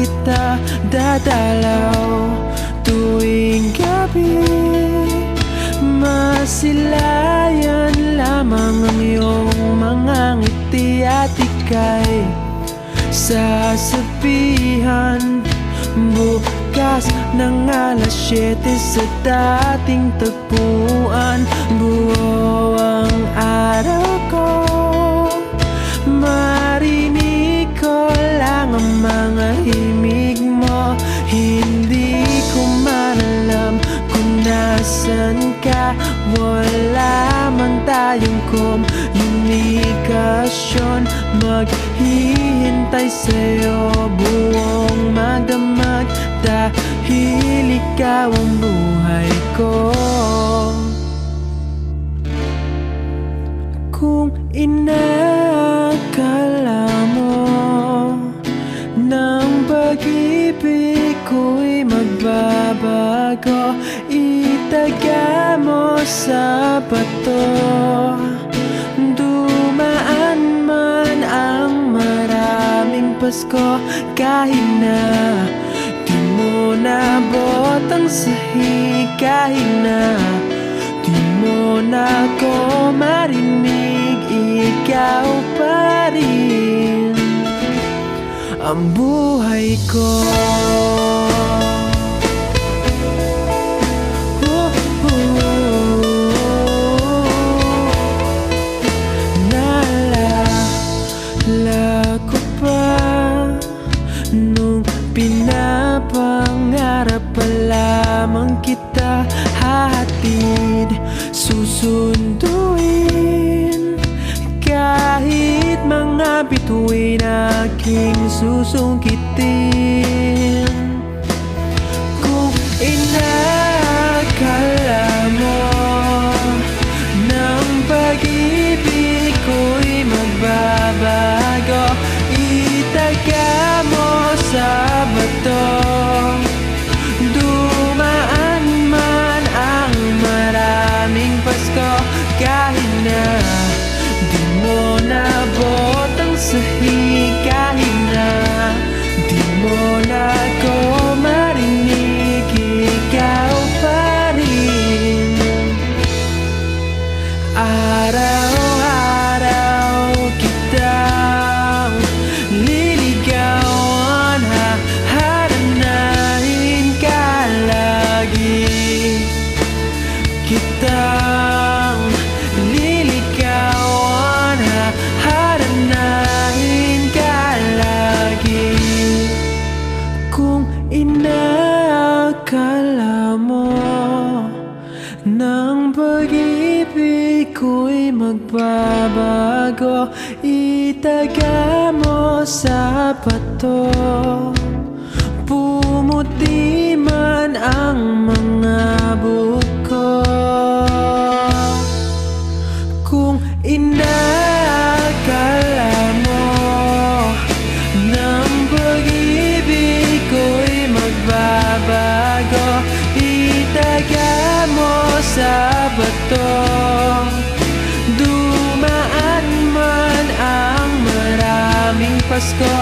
kita dadalaw tuwing gabi. Masilayan lamang ang iyong mga ngiti at ika'y sasabihan bukas ng alas 7 sa dating tagpuan. Buo ang araw ko, marinig ko lang ang mga himig mo. Hindi ko man alam kung nasan ka, wala man tayong komunikasyon. Maghihintay sa'yo buong magdamag, dahil ikaw ang buhay ko. Kung inakala mo ng pag-ibig ko'y magbabago, itaga mo sa bato. Dumaan man ang maraming Pasko, kahit na di mo nabot ang sahig, kahit na di mo na ako marinig, ikaw pa rin ang buhay ko. Naalala ko pa nung pinapangarap pa lamang kita, hatid susunduin kahit mga bituin aking susungkitin. Kung inakala mo ng pag-ibig ko'y magbabago, itaga mo sa bato. Dumaan man ang maraming Pasko, kahit na di mo nabot ang sahig, kahit na di mo na ako marinig, ikaw pa rin. Araw-araw kitang liligawan, haharanahin ka lagi. Kitang liligawan, haharanahin ka lagi. Kung inakala mo ng pag-ibig ko'y magbabago, itaga mo sa bato. Pumuti man ang mga buko. Kung inakala mo ng pag-ibig ko'y magbabago, itaga mo sa bato. Dumaan man ang maraming Pasko,